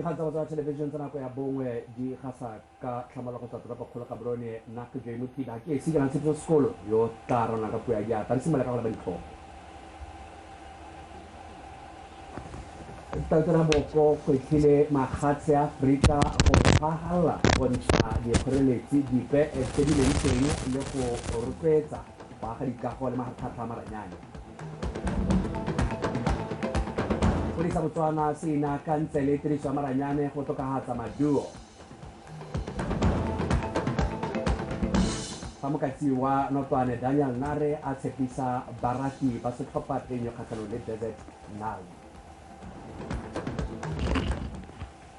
Dikgang tsa Botswana television tsa nako ya bongwe di gasa ka tlhamalo go tswa toropo kgolo ka borone NAKO ga ke ise ke ntshetso sekolo yo tla rona ka puo ya diata re simolola ka go leba ditlhogo Tautela boko go tlile magatse a Afrika go phahala go ntsha dikgoreletsi dipe tse di leng teng le go rotloetsa baagi dikago le mahatlhatlha a maranyane Polisa Botswana se ina ka ntse le tiriso ya maranyane go tokafatsa maduo fa mokatsi wa notwane Daniel Nare a tshepisa baraki ba setlhophatenyo kgatlhanong le Desert Nile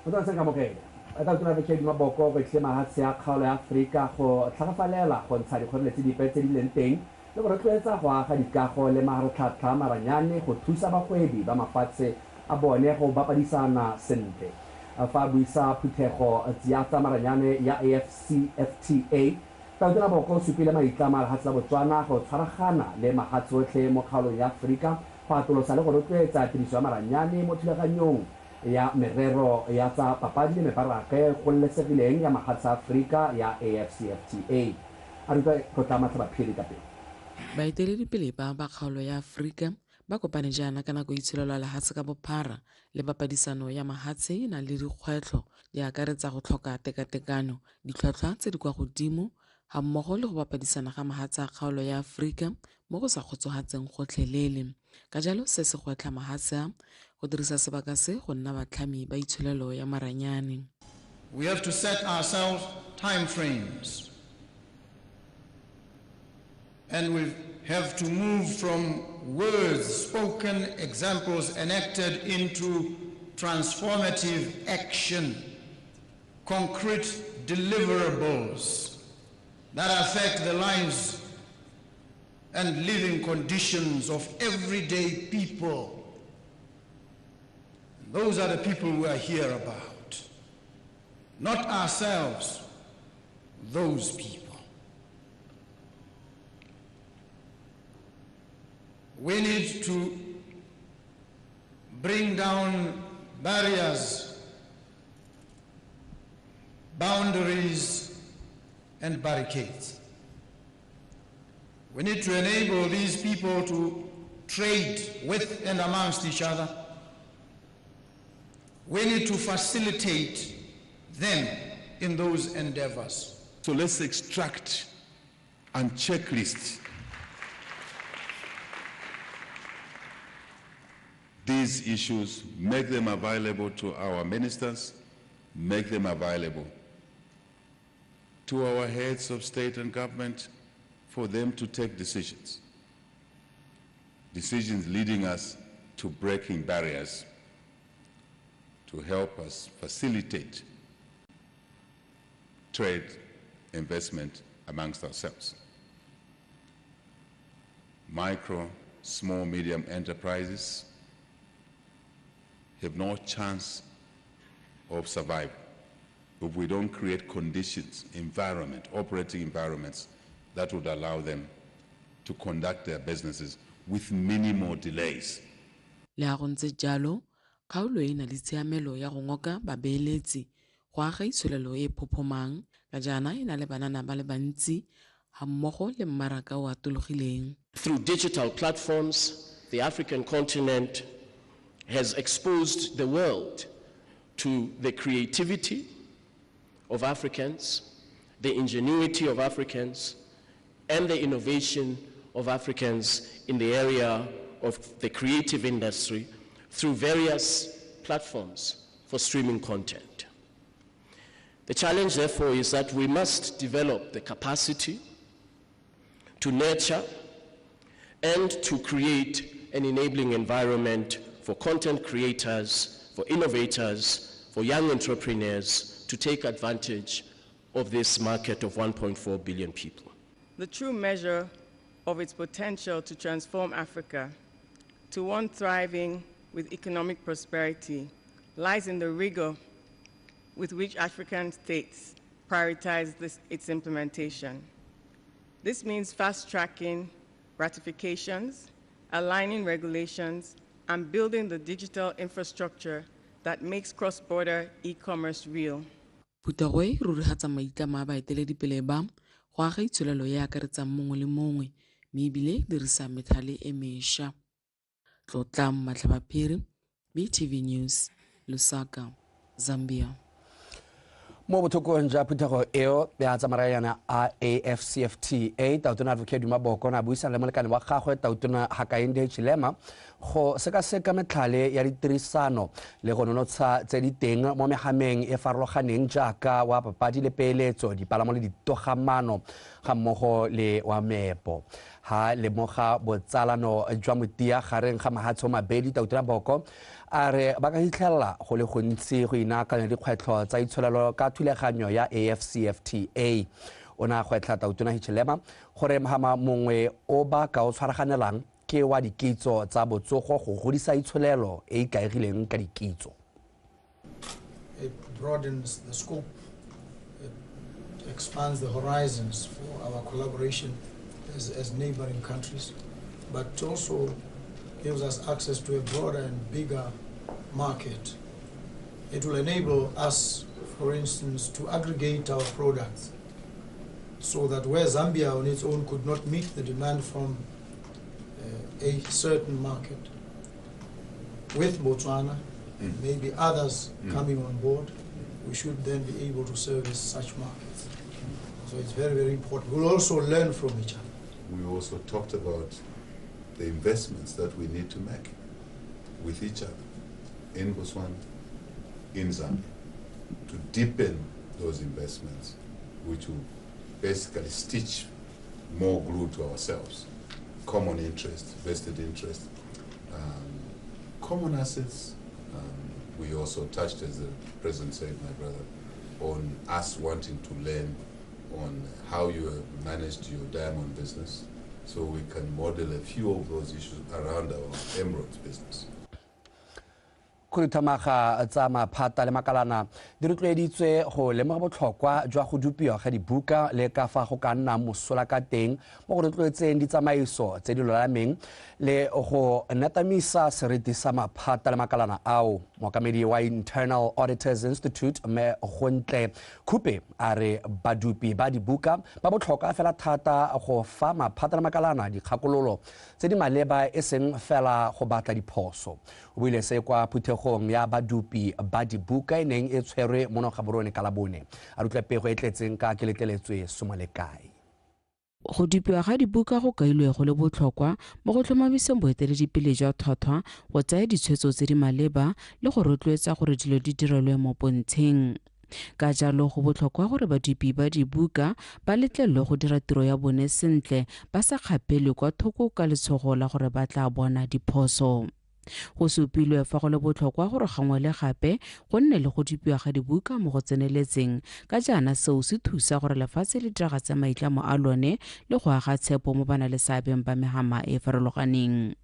Motho se ka mokele a tla tuna bekedi maboko go tlhe mahatse ya kgaolo ya Afrika go tlhagafalela go ntsha dikgoreletsi dipe tse di leng teng le go rotloetsa go aga dikago le mahatlhatlha maranyane go thusa bagwebi ba mafatshe a bone go bapadisana sentle fa buisa phuthego ya tsa maranyane ya AfCFTA Tautela boko o supile maitlamo a lefatshe la Botswana go tshwaragana le mafatshe otlhe mo kgaolong ya Afrika go atolosa le go rotloetsa tiriso ya maranyane mo thulaganyong ya merero ya tsa papadi le mebaraka e gololesegileng ya mafatshe a Afrika ya AfCFTA a ruta go tla matlhabaphedi ka pele baeteledipele ba kgaolo ya Afrika ba kopane jaana ka nako itshelelo ya lefatshe ka bophara le papadisano ya mafatshe e na le dikgwetlho di akaretsa go tlhoka tekatekano ditlhotlhwa tse di kwa godimo ga mmogo le go papadisana ga mafatshe a kgaolo ya Afrika mo go sa kgotsogatseng gotlhelele ka jalo se se gwetlha mafatshe a go dirisa sebaka se go nna batlhami ba itshelelo ya maranyane We have to set ourselves time frames and we have to move from words spoken, examples enacted into transformative action, concrete deliverables that affect the lives and living conditions of everyday people. Those are the people we are here about, not ourselves, those people. We need to bring down barriers, boundaries, and barricades. We need to enable these people to trade with and amongst each other. We need to facilitate them in those endeavors. So let's extract and checklist these issues, make them available to our ministers, make them available to our heads of state and government for them to take decisions. Decisions leading us to breaking barriers to help us facilitate trade, investment amongst ourselves. Micro, small, medium enterprises have no chance of survival if we don't create conditions, operating environments that would allow them to conduct their businesses with minimal delays. Le a go ntse jalo kgaolo e na le tshiamelo ya go ngoka babeeletsi go aga itsholelo e phophomang ka jaana e na le banana ba le bantsi ga mmogo le mmaraka o atologileng. Through digital platforms, the African continent has exposed the world to the creativity of Africans, the ingenuity of Africans, and the innovation of Africans in the area of the creative industry through various platforms for streaming content. The challenge, therefore, is that we must develop the capacity to nurture and to create an enabling environment for content creators, for innovators, for young entrepreneurs to take advantage of this market of 1.4 billion people. The true measure of its potential to transform Africa to one thriving with economic prosperity lies in the rigor with which African states prioritize its implementation. This means fast-tracking ratifications, aligning regulations, and building the digital infrastructure that makes cross-border e-commerce real. Putagwe ruri hatsa maitlamo a baeteledipele ba go aga itsholelo e akaretsang mongwe le mongwe mme ebile dirisa methale e mešwa. Tlotla Matlhabaphiri, BTV News, Lusaka, Zambia. Mo bothokong ja phutego eo ya tsamarayana a AfCFTA tautona advocate Maboko na buisana le molekane wa gagwe tautona Hakainde Chilema go sekaseka metlhale ya ditirisano le go nonotsha tse di teng mo megameng e farologaneng jaaka wa papadi le peeletso dipalamo le ditogamano ga mmogo le wa meepo ha lemoga botsalano jwa motia gareng ga mahatsho mabedi tautona Boko a re ba ka hitlhela go le gontsi go inakanya dikgwetlho tsa itsholelo ka thuleganyo ya AfCFTA ona gwetlha tautona Hichilema gore mahama mongwe o ba ka o tshwaraganelang ke wa dikitso tsa botsogo go godisa itsholelo e ikaegileng ka dikitso. It broadens the scope, it expands the horizons for our collaboration as neighboring countries, but also gives us access to a broader and bigger market. It will enable us, for instance, to aggregate our products so that where Zambia on its own could not meet the demand from a certain market, with Botswana, maybe others coming on board, we should then be able to service such markets. So it's very, very important. We'll also learn from each other. We also talked about the investments that we need to make with each other in Botswana, in Zambia, to deepen those investments, which will basically stitch more glue to ourselves. Common interest, vested interest, common assets. We also touched, as the President said, my brother, on us wanting to learn on how you have managed your diamond business, so we can model a few of those issues around our emeralds business. Khudutamaga tsa maphata le makalana di rotloeditswe go lemoga botlhokwa jwa go dupiwa ga dibuka le ka fa go ka nna mosola ka teng mo go rotloetseng ditsamaiso tse di lolameng le go netamisa seriti sa maphata le makalana ao. Mokamedi wa Internal Auditors Institute me Gontle Khupe a re badupi ba dibuka ba botlhokwa fela thata go fa maphata le makalana dikgakololo tse di maleba e seng fela go batla diphoso. O buile se kwa phuthegong ya badupi ba dibuka e neng e tshwerwe mo Gaborone ka Labone a rutla pego e tletseng ka keletleletswe Somalekai. Go dupiwa ga dibuka go kailwe go le botlhokwa mo go tlhomamiseng boeteledipele jwa tlhotlhwa go tsaya ditshwetso tse di maleba le go rotloetsa gore dilo di direlwe mo pontsheng. Ka jalo go botlhokwa gore badupi ba dibuka ba letlelwe go dira tiro ya bone sentle ba sa kgapelwe kwa thoko ka letshogo la gore ba tla bona diphoso. Go supilwe fa go le botlhokwa gore gangwe le gape go nne le go dupiwa ga dibuka mo go tseneletseng ka jaana seo se thusa gore lefatshe le diragatse maitlamo a lone le go aga tshepo mo bana le seabeng ba megama e farologaneng.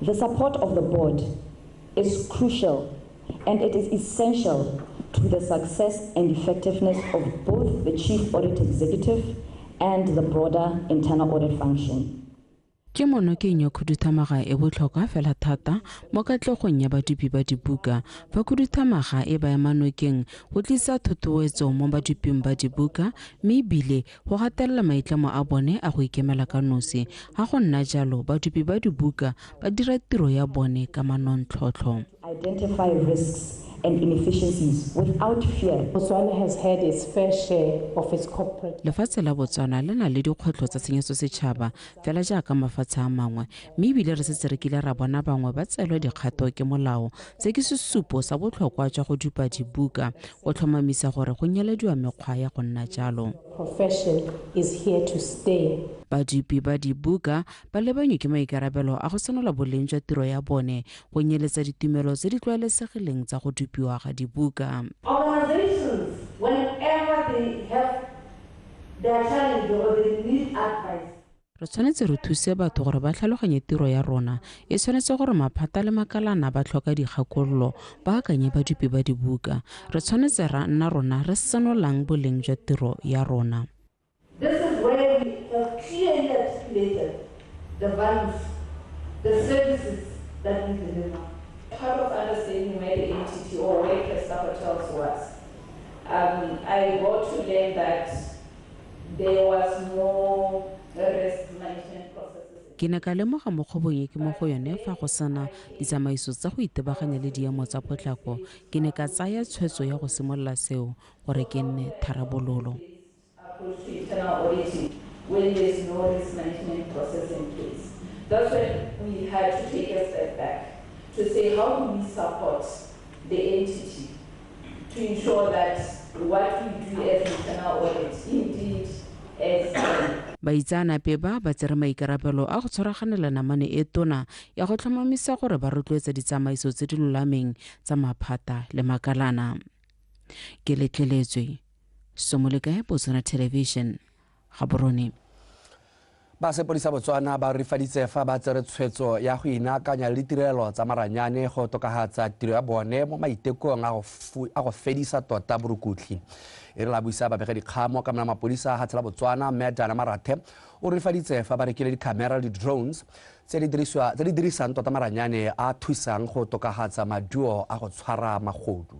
The support of the board is crucial and it is essential to the success and effectiveness of both the Chief Audit Executive and the broader internal audit function. Ke monokeng ya khuduthamaga e botlhokwa fela thata mo katlhegong ya badupi ba dibuka fa khuduthamaga e ba emanokeng go tlisa thothoetso mo baduping ba dibuka mme ebile go gatelela maitlamo a bone a go ikemela ka nosi ga go nna jalo badupi ba dibuka ba dira tiro ya bone ka manontlhotlho. Identify risks and inefficiencies without fear. Botswana has had its fair share of its corporate. Lefatshe la Botswana le na le dikgwetlho tsa tshenyetso setšhaba fela jaaka mafatshe a mangwe mme ebile re setse re kile ra bona bangwe ba tseelwa dikgato ke molao se ke sesupo sa botlhokwa jwa go dupa dibuka go tlhomamisa gore go nyelediwa mekgwa ya go nna jalo. Profession is here to stay. Badupi ba dibuka ba lebanywe ke maikarabelo a go senola boleng jwa tiro ya bone go nyeletsa ditumelo tse di tlwaelesegileng tsa go dupiwa ga dibuka. Organizations, whenever they have their challenge or they need advice, re tshwanetse re thuse batho gore ba tlhaloganye tiro ya rona e tshwanetse gore maphata le makalana ba tlhoka dikgakololo ba akanye badupi ba dibuka re tshwanetse ra nna rona re senolang boleng jwa tiro ya rona. This is where we have clearly articulated the values, the services that we deliver. part of understanding where the entity or where Cresta Hotels was, I got to learn that there was no risk management processes. Ke ne ka lemoga mo kgobong e ke mo go yone fa go sana ditsamaiso tsa go itebaganya le diemo tsa potlako ke ne ka tsaya tshwetso ya go simolola seo gore ke nne tharabololo. When there's no risk management process in place. That's when we had to take a step back to say how do we support the entity to ensure that what we do as internal audit indeed is Baitsanape ba tsere maikarabelo a go tshwaraganela namane e tona ya go tlhomamisa gore ba rotloetsa ditsamaiso tse di lolameng tsa maphata le makalana. Ke letleletswe Somoleka Botswana Television. Gaborone. Ba sepodisa Botswana ba rifaditse fa ba tsere tshwetso ya go inakanya le ditirelo tsa maranyane go tokagatsa tiro ya bone mo maitekong a go fedisa tota borukutli. E re la buisa ba begedi kgamo ka mapodisa ha tsela Botswana Medana Marathe o rifaditse fa ba rekile di-camera le drones tse di dirisang tota maranyane a thusang go tokagatsa maduo a go tshwara magodu.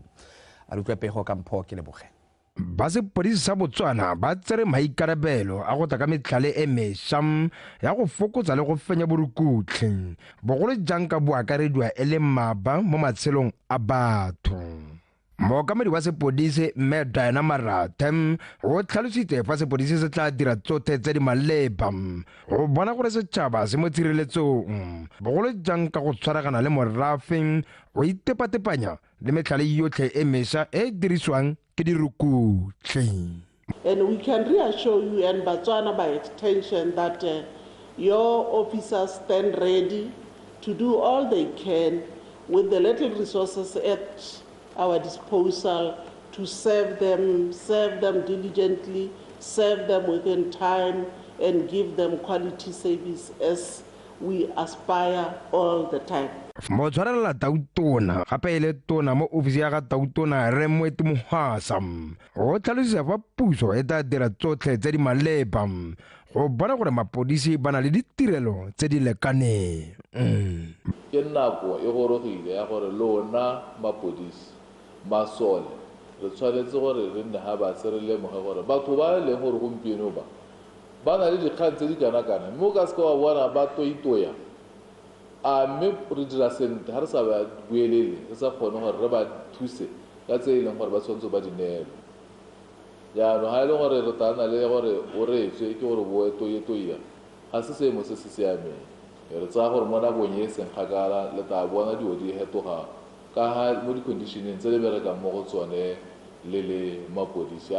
A re utlwepego ka mpho ke leboge. Ba sepodisa sa Botswana ba tsere maikarabelo a go taka metlhale e mešwa ya go fokotsa le go fenya borukutli bogolo jang ka bo akarediwa e le maba mo matshelong a batho. Mookamedi wa sepodisi Medana Marathe o tlhalositse fa sepodisi se tla dira tsotlhe tse di maleba go bona gore setšhaba se mo tshireletsong bogolo jang ka go tshwaragana le morafe go itepatepanya le metlhale yotlhe e mešwa e dirisiwang ke dirukutli. And we can reassure you and Botswana by extension that your officers stand ready to do all they can with the little resources at our disposal to serve them diligently, serve them within time, and give them quality service as we aspire all the time. Mo tshwarela tautona gape e le tona mo ofisi ya ga tautona re moeti mohasa go tlhalosisa fa puso e tla dira tsotlhe tse di maleba go bona gore mapodisi ba na le ditirelo tse di lekaneng. Ke nako e gorogile ya gore lona mapodisi masole re tshwanetse gore re nne ha ba se re lemoge gore batho ba leng gore gompieno ba na le dikgang tse di kana-kana mme o ka seke wa bona ba toitoya a mme re dira sentle ga re sa ba buelele re sa kgone gore re ba thuse ka tse e leng gore ba tshwanetse ba di neelwe jaanong ga e leng gore re tana le gore o retswe ke gore boe toyetoya ga se seemo se se siameng re tsaya gore mo nakong e seng kgakala le tla bona dio di hetoga ka ha mo di-conditioneng tse le berekang mo go tsone le mapodisi.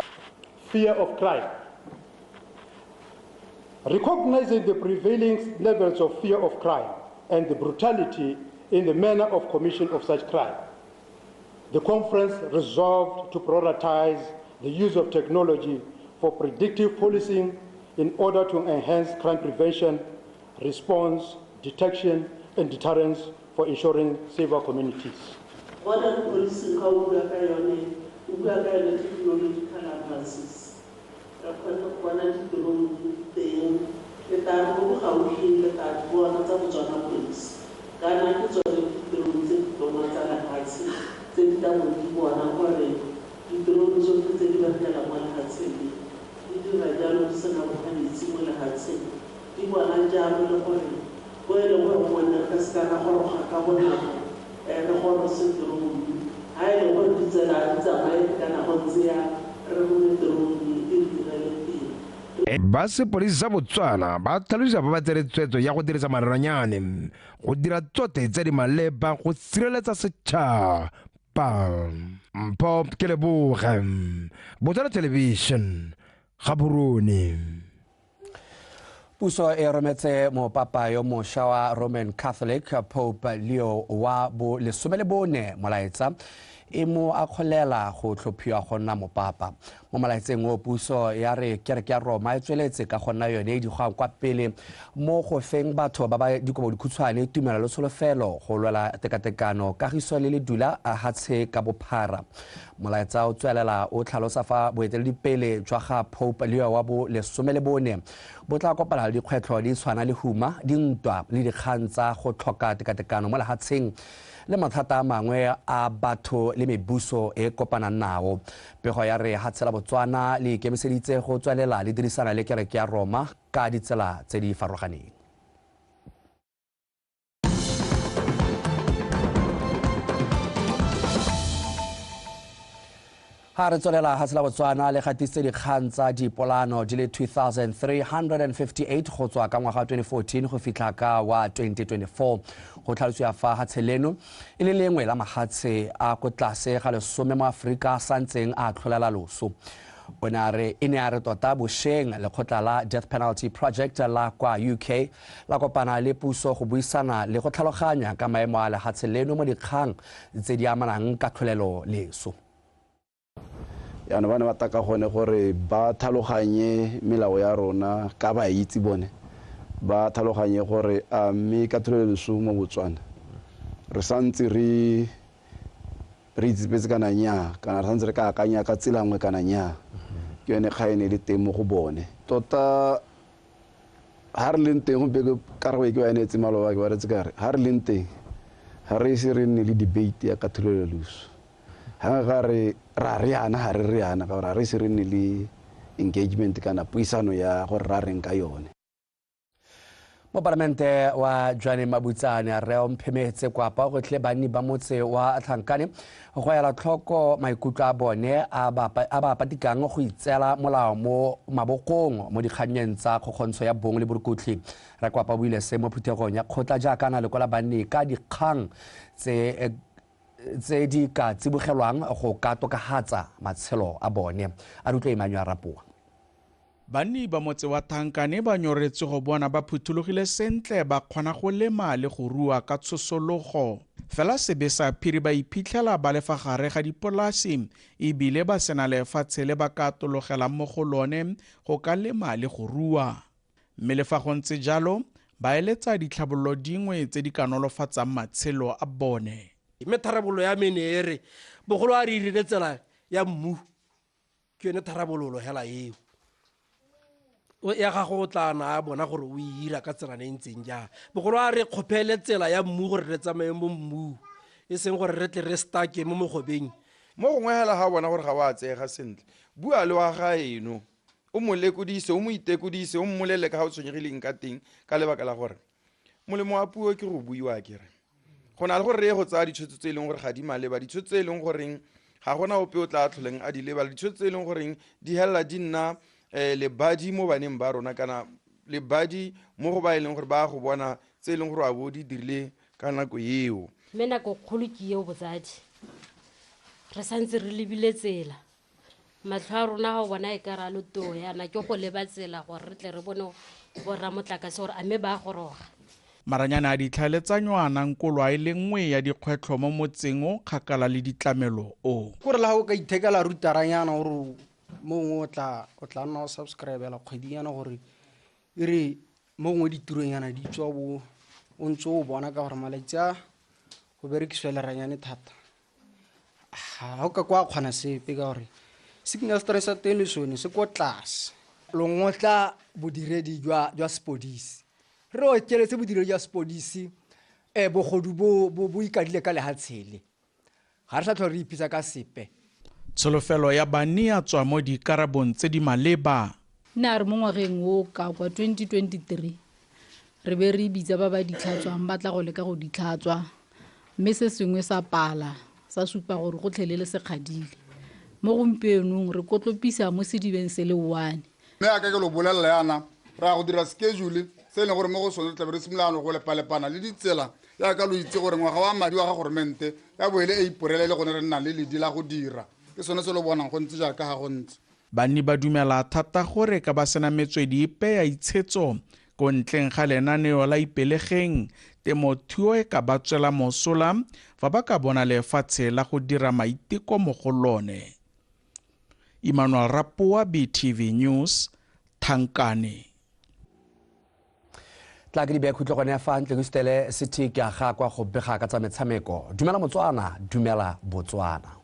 Fear of crime. Recognizing the prevailing levels of fear of crime and the brutality in the manner of commission of such crime, the conference resolved to prioritize the use of technology for predictive policing in order to enhance crime prevention, response, detection, and deterrence for ensuring safer communities. Ba sepodisi sa Botswana ba tlhalositse ba tsere tshwetso ya go dirisa maranyane go dira tsotlhe tse di maleba go sireletsa setšhaba. Mpho ke leboge Botswana Television Gaborone. Puso e rometse mopapa yo mošwa wa Roman Catholic Pope Leo wa bo 14 molaetsa e mo akgolela go tlhophiwa go nna mopapa. Mo malaetseng o puso ya re kereke ya Roma e tsweletse ka go nna yone di gwa kwa pele mo go feng batho ba ba dikobo dikhutshwane tumelo le solofelo go lwela tekatekano kagiso le le dula a hatshe ka bophara. Molaetsa o tswelela o tlhalosa fa boeteledipele jwa ga Pope Leo wa bo 14 bo tla kopana le dikgwetlho di tshwana le huma dintwa le dikgang tsa go tlhoka tekatekano mo lehatsheng le mathata a mangwe a batho le mebuso e kopanang nao. Pego ya re hatsela Botswana le ikemiseditse go tswelela le dirisana le kereke ya Roma ka ditsela tse di farologaneng. Ha re tswelela hatsela Botswana le gatise dikgang tsa dipolano di le 2358 go tswa ka ngwaga 2014 go fitlha ka wa 2024 go tlhalosiwa fa hatsheleno e le lengwe la mahatshe a go tlase ga lesome mo Afrika sa ntseng a tlholela loso. E ne a re tota bošeng lekgotla la Death Penalty Project la kwa UK la kopana le puso go buisana le go tlhaloganya ka maemo a lehatsheleno mo dikgang tse di amanang ka tlholelo leso. Yana bana ba taka gone gore ba tlhaloganye melao ya rona ka ba itse bone ba tlhaloganye gore a mme ka tlholeloso mo Botswana re santse re itsipetse kana nya kana re santse re ka akanya ka tsela ngwe kana nya ke yone kgaene le teng mo go bone tota ha re leng teng go beke karwe ke ba enetse maloba ke ba re tsekare ha re leng teng ha re se re nne le debate ya ka tlholeloso ha ga re ra riana ha re riana ka ra re se re nne le engagement kana puisano ya gore ra reng ka yone. Mo parlamente wa Johnny Mabutsane re omphemetse kwa pa go tle bani ba motse wa Tlhankane go ya la tlhoko maikutlo a bone a ba patikang go itsela molao mo mabokong mo dikganyeng tsa kgontsho ya bong le borukutli ra kwa pa buile se mo phuthegong ya khotla jaaka na le kola banne ka dikgang tse di ka tsibogelwang go ka tokahatsa matshelo a bone a rutlwe Imanyo a Rapoa. Banni ba motse wa Tlhankane ba nyoretse go bona ba phuthulogile sentle ba kgona go lema le go rua ka tsosologo fela sebe sa phiri ba iphitlhela ba lefa gare ga dipolasi ebile ba sena lefatshe le ba ka tologelang mo go lone go ka lema le go rua mme le fa go ntse jalo ba eletsa ditlhabololo dingwe tse di ka nolofatsang matshelo a bone. Mme tharabololo ya mene ere bogolo a re irile tsela ya mmu ke yone tharabololo hela eo ya ga go tla na bona gore o ira ka tsela ne ntseng ja bogolo a re kgopele tsela ya mmu gore re tsamaye mo mmu e seng gore re tle re stake mo mogobeng mo gongwe hela ga bona gore ga wa tsega sentle bua le wa ga eno o mo lekodise o mo itekodise o mmolele ka ga o tshwenyegileng ka teng ka lebaka la gore molemo wa puo ke go buiwa kere go na le gore re go tsaya ditshwetso tse e leng gore ga di maleba ditshwetso tse e leng goreng ga gona ope o tla tlholeng a di lebala ditshwetso tse e leng goreng di helela di nna lebadi mo baneng ba rona kana lebadi mo go ba e leng gore ba go bona tse e leng gore a bo di dirile ka nako eo. Mme nako kgolo ke eo botsadi re santse re lebile tsela matlho a rona ga o bona e ka ra loto yana ke go leba tsela gore re tle re bone borra motlakase gore a mme ba goroga. Maranyana a ditlhaeletsanywana nkolo a ile nngwe ya dikgwetlho mo motseng o kgakala le ditlamelo o. Gore la go ka ithekela rutaranyana gore mongwe o tla nna o subscribe-ela kgwedinyana gore e re mongwe ditironyana di tswa bo o ntse o bona ka gore malatsi a go berekiswa leranyane thata ga o ka kwa kgona sepe ka gore signal stress sa teng le sone se ko tlase longotla bodiredi jwa sepodisi re o keletse bodiredi jwa sepodisi bogodu bo ikadile ka lehatshele ga re sa tlhole re ipitsa ka sepe. Tsholofelo ya bani a tswa mo dikarabong tse di maleba. Na re mo ngwageng o ka kwa 2023 re be re bitsa ba ba ditlhatswang ba tla go leka go ditlhatswa mme se sengwe sa pala sa supa gore go tlhelele se kgadile mo gompienong re kotlopisa mo sedibeng se le 1 mme a ka ke lo bolela yana ra go dira schedule se le gore mo go sone tla be re simolano go lepalepana le ditsela ya ka lo itse gore ngwaga wa madi wa ga gormente ya boele e iporele le gone re nna le ledi la go dira ke sone se lo bonang go ntse jaaka ga go ntse. Banni ba dumela thata gore ka ba sena metswedi ipe ya itshetso ko ntleng ga lenaneo la ipelegeng temothuo e ka ba tswela mosola fa ba ka bona lefatshe la go dira maiteko mo go lone. Emmanuel Rapoa, BTV News, Tlhankane. Tla ke di be khutlo gone fa ntle go stele setika ga kwa go bega ka tsa metshameko. Dumela Motswana, dumela Botswana.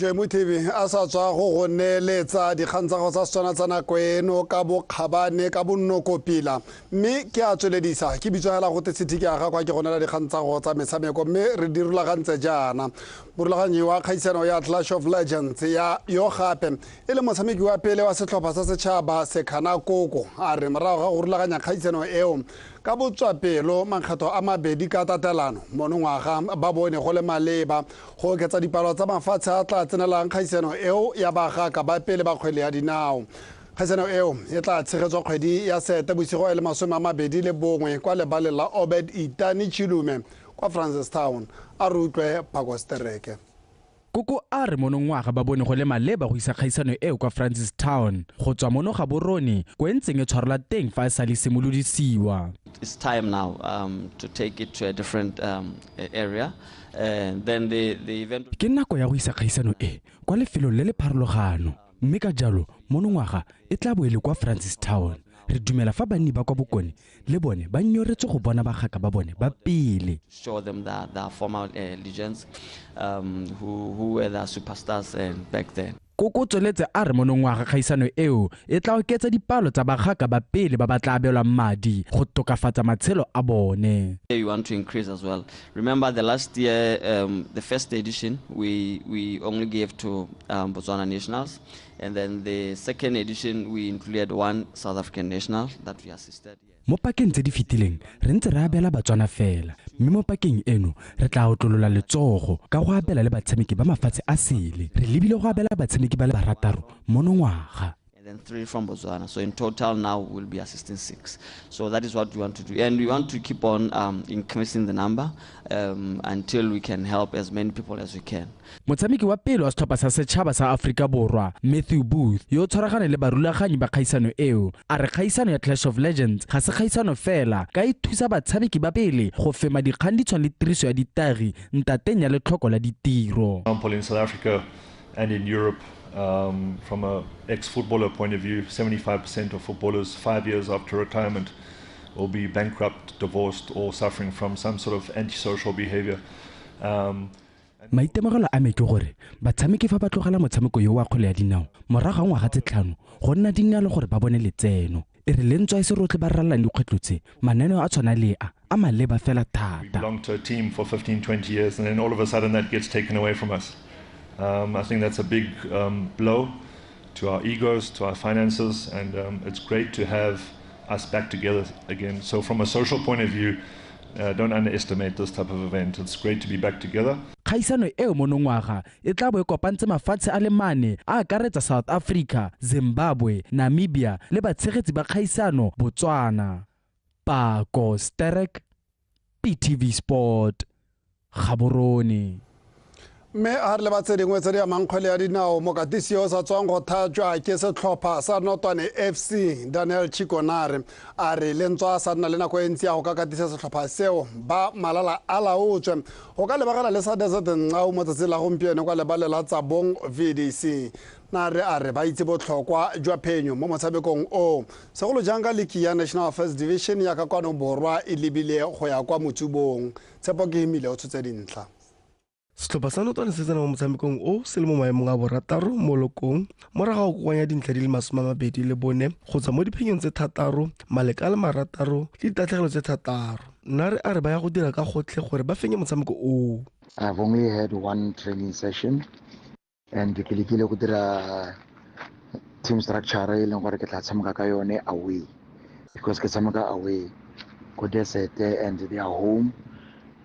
Jemu TV a sa tswa go neeletsa dikgang tsa go tsa Setswana tsa nako eno ka bokgabane ka bonnokopila mme ke a tsweledisa ke bitswela go tsitse ke aga kwa ke gonela dikgang tsa go tsa metshameko mme re dirula gantse jaana morulaganyi wa kgaisano ya Clash of Legends ya yo gape e le motshameki wa pele wa setlhopha sa setšhaba NAKO a re morago ga go rulaganya kgaisano eo ka botswapelo mankgetho a mabedi ka tatelano monongwaga ba bone go le maleba go oketsa dipalo tsa mafatshe a tla tsenelang kgaisano eo ya bagaka ba pele ba kgwele ya dinao. Kgaisano eo e tla tshegetswa kgwedi ya Sete bosigo e le 21 kwa lebale la Obed Itani Chilume kwa Francistown a re utlwe Pakostereke. Koko a re monongwaga ba bone go le maleba go isa kgaisano eo kwa Francistown go tswa mono ga borone ko entseng e tshwarela teng fa e sa le simolodisiwa. It's time now to take it to a different area. And then the event ke nako ya go isa kgaisano e kwa lefelo le le pharologano mme ka jalo monongwaga e tla boele kwa Francistown. Re dumela fa banni ba kwa bokone le bone ba nyoretse go bona bagaka ba bone ba pele. Show them that the former legends who were the superstars back then. Koko tsweletse a re monongwaga kgaisano eo e tla oketsa dipalo tsa bagaka ba pele ba ba tla abelwa madi go tokafatsa matshelo a bone. We want to increase as well. Remember the last year, the first edition, we only gave to Botswana nationals. And then the second edition, we included one South African national that we assisted. Mo pakeng tse di fitileng re ntse re abela Batswana fela mme mo pakeng eno re tla otlolola letsogo ka go abela le batshameki ba mafatshe a sele re lebile go abela batshameki ba le barataro monongwaga. And then 3 from Botswana. So in total now we'll be assisting 6. So that is what we want to do. And we want to keep on increasing the number until we can help as many people as we can. Motshameki wa pele wa setlhopha sa setšhaba sa Aforika Borwa Matthew Booth yo tshwaragane le barulaganyi ba kgaisano eo a re kgaisano ya Clash of Legends ga se kgaisano fela ka e thusa batshameki ba pele go fema dikgang di tshwana le tiriso ya ditagi ntateng ya letlhoko la ditiro. In South Africa and in Europe, from an ex-footballer point of view, 75% of footballers 5 years after retirement will be bankrupt, divorced, or suffering from some sort of antisocial behavior. Maitemogelo a me ke gore batshameki fa ba tlogela motshameko yo wa kgwele ya dinao morago ga ngwaga tse 5 go nna dinalo gore ba bone letseno e re lentswa e se rotlhe ba ralalang dikgwetlo tse mananeo a tshwana le a maleba fela thata. We belong to a team for 15-20 years and then all of a sudden that gets taken away from us. I think that's a big blow to our egos, to our finances, and it's great to have us back together again. So from a social point of view, don't underestimate this type of event. It's great to be back together. Kgaisano eo monongwaga e tla bo e kopantse mafatshe a le mane a akaretsa South Africa, Zimbabwe, Namibia le batshegetsi ba kgaisano Botswana. Pakostereke, PTV Sport, Gaborone. Mme a re le batse dingwe tse di amang kgwele ya dinao mokatisi yo sa tswang go thatjwa ke setlhopha sa Notwane FC Daniel Chikonare a re lentswa sa nna le nako e ntsi ya go ka katisa setlhopha seo ba malala a laotswe go ka lebagana le sa Desert Nqau mo tsatsi la gompieno kwa lebale la tsa BONGWE na re a re ba itse botlhokwa jwa phenyo mo motshamekong o segolo jang ka leki ya National First Division ya ka kwano borwa e lebile go ya kwa motsubong tshepo ke himile o tshotse dintlha. Setlhopha sa Notwane se tsena mo motshamekong o se le mo maemong a borataro mo lokong morago go kwanya dintlha di le 24 go tswa mo diphenyong tse 6 maleka le marataro le ditatlhegelo tse 6 nna re a re ba ya go dira ka gotlhe gore ba fenye motshameko o. I've only had one training session and ke lekile go dira team structure e leng gore ke tla tshameka ka yone away because ke tshameka away go Desert and they are home.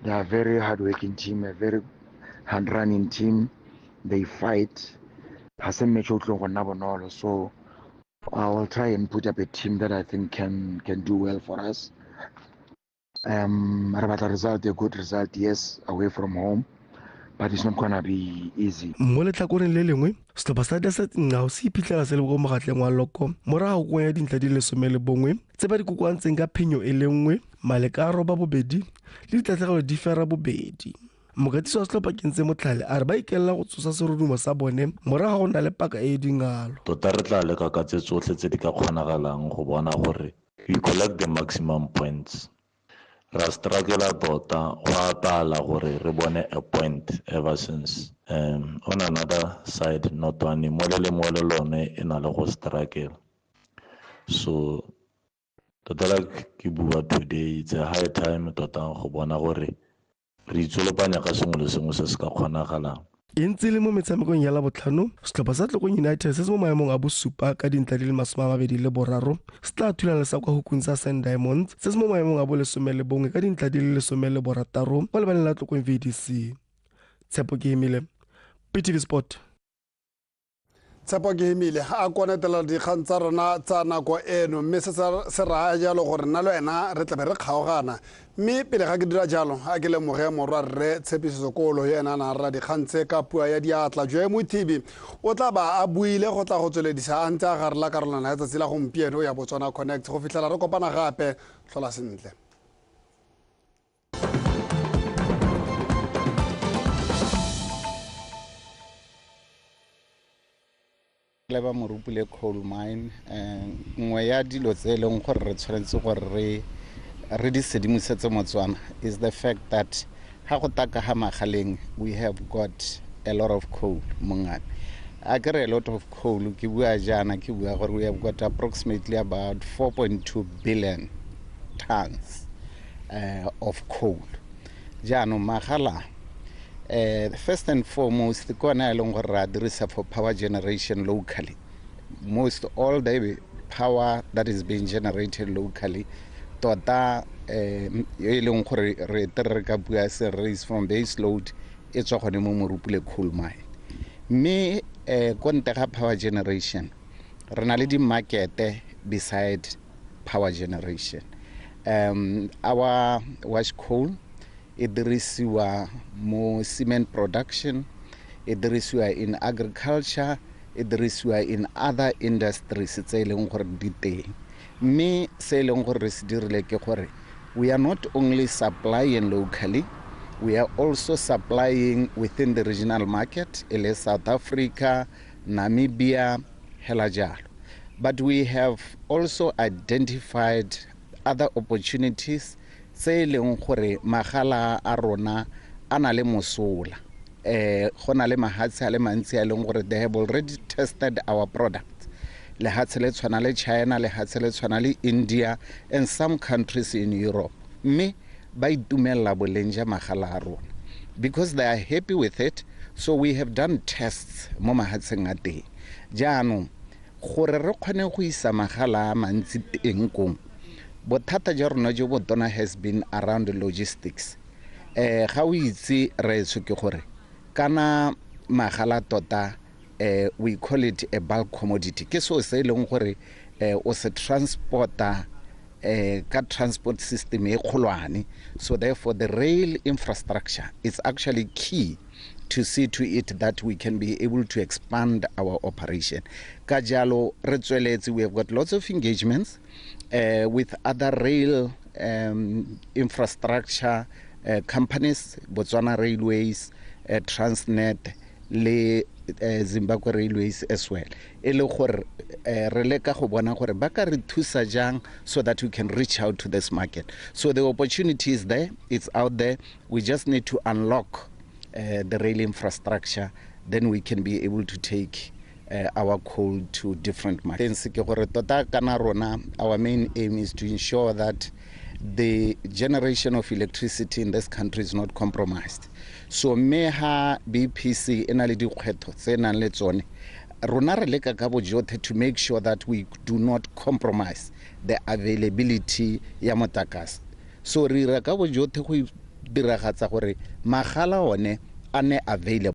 They are a very hard-working team, a very hand-running team. They fight. So I will try and put up a team that I think can do well for us. Result, a good result, yes, away from home, but it's not going to be easy. Mo letlakoreng le lengwe setlhopha sa Desert Nqau se iphitlhela se le go mogatleng wa loko morago go kwanya dintlha di le 11 tse ba di kokoantseng ka phenyo e le nngwe maleka a roba bobedi le ditatlhegelo di fera bobedi. Mokatisi wa setlhopha ke ntse motlhale a re ba ikelela go tsosa serodumo sa bone morago go nna le paka e dingalo. Tota re tla leka ka tse tsotlhe tse di ka kgonagalang go bona gore we collect the maximum points. ra struggle tota wa tala gore re bone a point ever since on another side not one mole lone ena le go struggle. So tota like ke bua today, it's a high time tota go bona gore re itsolopanya ka sengwe le sengwe se se ka kgonagalang. E ntse le mo metshamekong ya labotlhano setlhopha sa Tlokong United se se mo maemong a bosupa ka dintlha di le 23 se tla thulana le sa kwa hukung sa Sun Diamonds se se mo maemong a bo 11 ka dintlha di le 16 mo lebaneng la Tlokong VDC. Tshepo ke emile PTV Sport. Tshepo ke emile a konetela dikgang tsa rona tsa nako eno mme se raya jalo gore nna le wena re tlabe re kgaogana mme pele ga ke dira jalo a ke lemoge morwa rre Tshepiso Sekolo yena na ra dikgang tse ka pua ya diatla jo mo TV o tla ba a buile go tla go tsweledisa a ntse a ga re la karolana ya tsatsi la gompieno ya Botswana Connect go fitlhela re kopana gape tlhola sentle. Leba Morupule coal mine nngwe ya dilo tse e leng gore re tshwanetse gore re di sedimosetse Motswana is the fact that ha go taka ha magaleng we have got a lot of coal mongane a kere a lot of coal ke bua jana ke bua gore we have got approximately about 4.2 billion tons of coal jano magala. First and foremost, the kona elong gore ra dirisa for power generation locally. Most all the power that is being generated locally, tota elong gore re tere ka bua se raise from base load e tswa gone mo Morupule coal mine. Me konte ga power generation, re na le di market beside power generation. Our wash coal e dirisiwa mo cement production, e dirisiwa in agriculture, e dirisiwa in other industries tse leng gore di teng. Mme se leng gore re se dirile ke gore we are not only supplying locally, we are also supplying within the regional market, ele South Africa, Namibia, hela jalo. But we have also identified other opportunities se leng gore magala a rona ana le mosola gona le mahatse a le mantsi a leng gore they have already tested our product le hatse le tshwana le China le hatse le tshwana le India and some countries in Europe me ba itumella bolenja magala a rona because they are happy with it, so we have done tests mo mahatseng a teng jaanong gore re kgone go isa magala a mantsi teng kong bothata ja rona jo botona has been around the logistics. Ga o itse re tsho ke gore kana magala tota we call it a bulk commodity ke so se leng gore o se transporta ka transport system e kgolwane, so therefore the rail infrastructure is actually key to see to it that we can be able to expand our operation. Ka jalo re tsweletse, we have got lots of engagements with other rail infrastructure companies, Botswana Railways, Transnet, le Zimbabwe Railways as well. Ele gore re leka go bona gore ba ka re thusa jang so that we can reach out to this market. So the opportunity is there, it's out there. We just need to unlock the rail infrastructure, then we can be able to take our coal to different markets. Our main aim is to ensure that the generation of electricity in this country is not compromised. So meha BPC ena le dikgwetho tse nang le tsone rona re leka ka bojotlhe to make sure that we do not compromise the availability ya motlakase. So re ira ka bojotlhe go diragatsa gore magala one a ne available.